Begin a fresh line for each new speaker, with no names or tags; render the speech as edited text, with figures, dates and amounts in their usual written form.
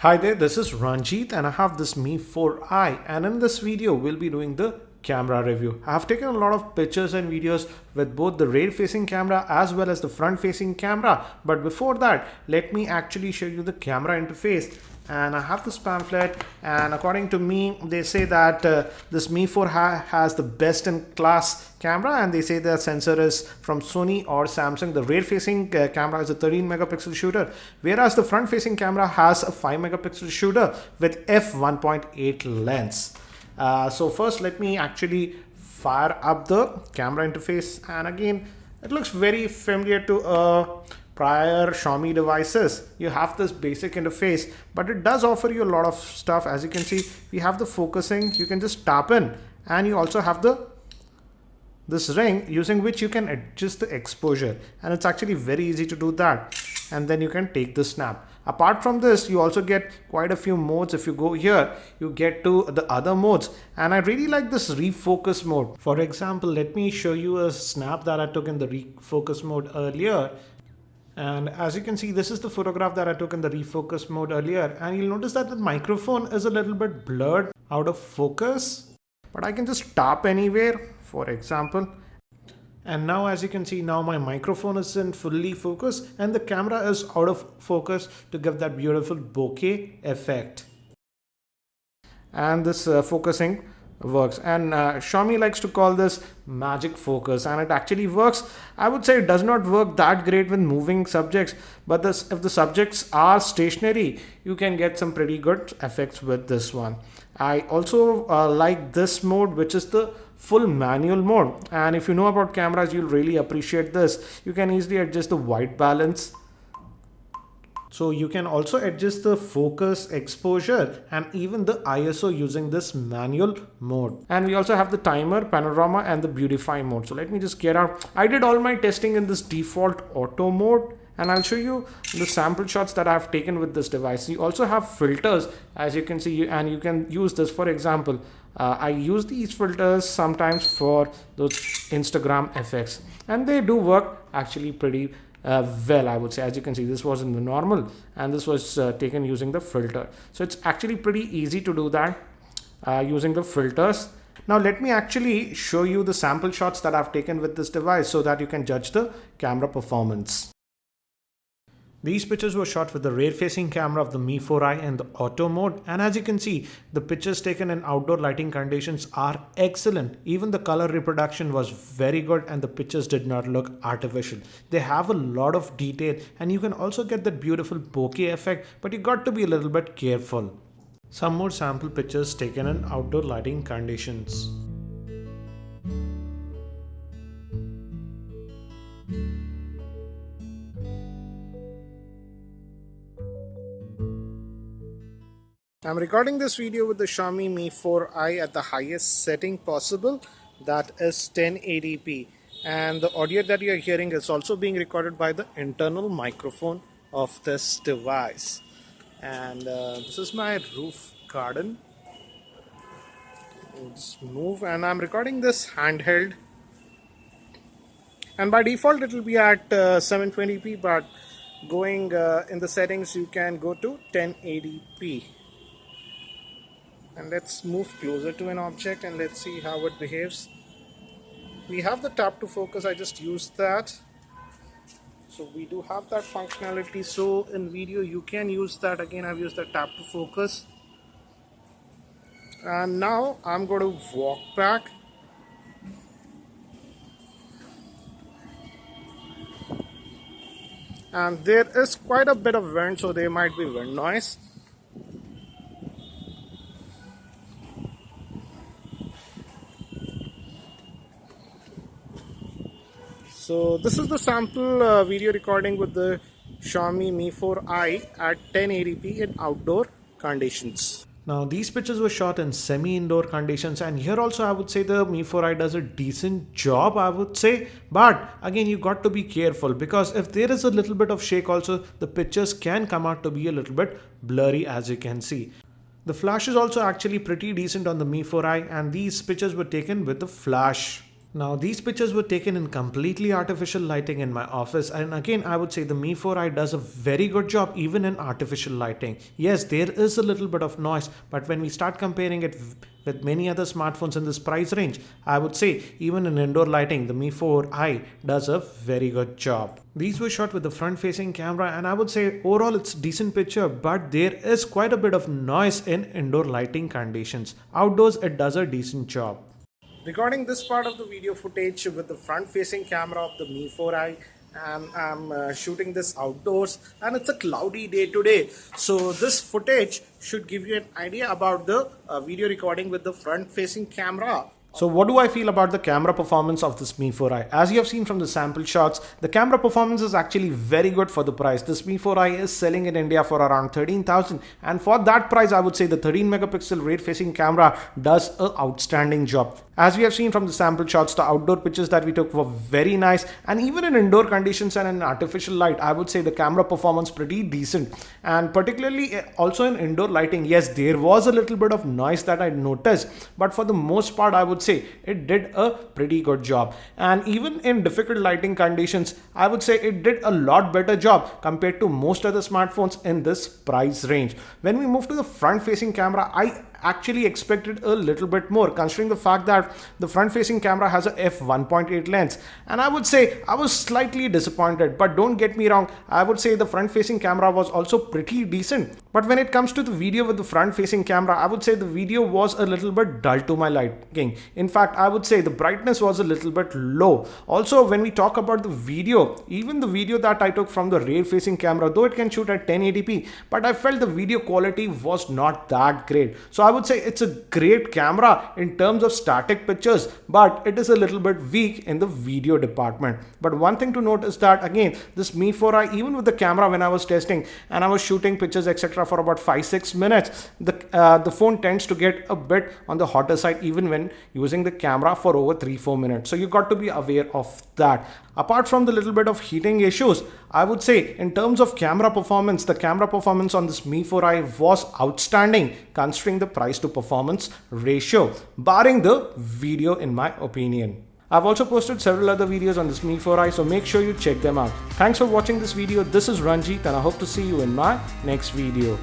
Hi there, this is Ranjit and I have this Mi 4i, and in this video we'll be doing the camera review. I have taken a lot of pictures and videos with both the rear facing camera as well as the front facing camera, but before that let me actually show you the camera interface. And I have this pamphlet, and according to me they say that this Mi 4 has the best in class camera, and they say the sensor is from Sony or Samsung. The rear facing camera is a 13 megapixel shooter, whereas the front facing camera has a 5 megapixel shooter with f1.8 lens. So first let me actually fire up the camera interface, and again it looks very familiar to prior Xiaomi devices. You have this basic interface, but it does offer you a lot of stuff. As you can see, we have the focusing, you can just tap in, and you also have this ring using which you can adjust the exposure, and it's actually very easy to do that. And then you can take the snap. Apart from this, you also get quite a few modes. If you go here, you get to the other modes, and I really like this refocus mode. For example, let me show you a snap that I took in the refocus mode earlier. And as you can see, this is the photograph that I took in the refocus mode earlier, and you'll notice that the microphone is a little bit blurred, out of focus, but I can just tap anywhere, for example. And now as you can see, now my microphone is in fully focus and the camera is out of focus to give that beautiful bokeh effect. And this focusing works, and Xiaomi likes to call this magic focus, and it actually works. I would say it does not work that great with moving subjects, but if the subjects are stationary, you can get some pretty good effects with this one. I also like this mode, which is the full manual mode, and if you know about cameras, you'll really appreciate this. You can easily adjust the white balance. So you can also adjust the focus, exposure, and even the ISO using this manual mode. And we also have the timer, panorama, and the beautify mode. So let me just get out. I did all my testing in this default auto mode, and I'll show you the sample shots that I've taken with this device. You also have filters, as you can see, and you can use this. For example, I use these filters sometimes for those Instagram effects, and they do work actually pretty well, I would say. As you can see, this was in the normal and this was taken using the filter. So it's actually pretty easy to do that using the filters. Now let me actually show you the sample shots that I've taken with this device so that you can judge the camera performance. These pictures were shot with the rear facing camera of the Mi 4i in the auto mode, and as you can see, the pictures taken in outdoor lighting conditions are excellent. Even the color reproduction was very good and the pictures did not look artificial. They have a lot of detail, and you can also get that beautiful bokeh effect, but you got to be a little bit careful. Some more sample pictures taken in outdoor lighting conditions. I'm recording this video with the Xiaomi Mi 4i at the highest setting possible, that is 1080p, and the audio that you're hearing is also being recorded by the internal microphone of this device. And this is my roof garden. Just move, and I'm recording this handheld, and by default it will be at 720p, but going in the settings you can go to 1080p. And let's move closer to an object and let's see how it behaves. We have the tap to focus, I just used that. So we do have that functionality. So in video you can use that. Again, I've used the tap to focus. And now I'm going to walk back. And there is quite a bit of wind, so there might be wind noise. So this is the sample video recording with the Xiaomi Mi 4i at 1080p in outdoor conditions. Now these pictures were shot in semi-indoor conditions, and here also I would say the Mi 4i does a decent job, I would say. But again, you got to be careful, because if there is a little bit of shake also, the pictures can come out to be a little bit blurry, as you can see. The flash is also actually pretty decent on the Mi 4i, and these pictures were taken with the flash. Now these pictures were taken in completely artificial lighting in my office, and again I would say the Mi 4i does a very good job even in artificial lighting. Yes, there is a little bit of noise, but when we start comparing it with many other smartphones in this price range, I would say even in indoor lighting the Mi 4i does a very good job. These were shot with the front facing camera, and I would say overall it's decent picture, but there is quite a bit of noise in indoor lighting conditions. Outdoors it does a decent job. Recording this part of the video footage with the front facing camera of the Mi 4i, and I'm shooting this outdoors, and it's a cloudy day today, so this footage should give you an idea about the video recording with the front facing camera. So what do I feel about the camera performance of this Mi 4i? As you have seen from the sample shots, the camera performance is actually very good for the price. This Mi 4i is selling in India for around 13,000, and for that price I would say the 13 megapixel rear facing camera does an outstanding job. As we have seen from the sample shots, the outdoor pictures that we took were very nice, and even in indoor conditions and in artificial light, I would say the camera performance pretty decent. And particularly also in indoor lighting, yes, there was a little bit of noise that I noticed, but for the most part I would say it did a pretty good job. And even in difficult lighting conditions, I would say it did a lot better job compared to most other smartphones in this price range. When we move to the front facing camera, I actually expected a little bit more, considering the fact that the front facing camera has a f1.8 lens, and I would say I was slightly disappointed. But don't get me wrong, I would say the front facing camera was also pretty decent. But when it comes to the video with the front facing camera, I would say the video was a little bit dull to my liking. In fact, I would say the brightness was a little bit low. Also, when we talk about the video, even the video that I took from the rear facing camera, though it can shoot at 1080p, but I felt the video quality was not that great. So I would say it's a great camera in terms of static pictures, but it is a little bit weak in the video department. But one thing to note is that again, this Mi 4i, even with the camera, when I was testing and I was shooting pictures etc for about 5-6 minutes, the phone tends to get a bit on the hotter side even when using the camera for over 3-4 minutes. So you got to be aware of that. Apart from the little bit of heating issues, I would say in terms of camera performance, the camera performance on this Mi 4i was outstanding considering the price to performance ratio, barring the video in my opinion. I've also posted several other videos on this Mi 4i, so make sure you check them out. Thanks for watching this video. This is Ranjit, and I hope to see you in my next video.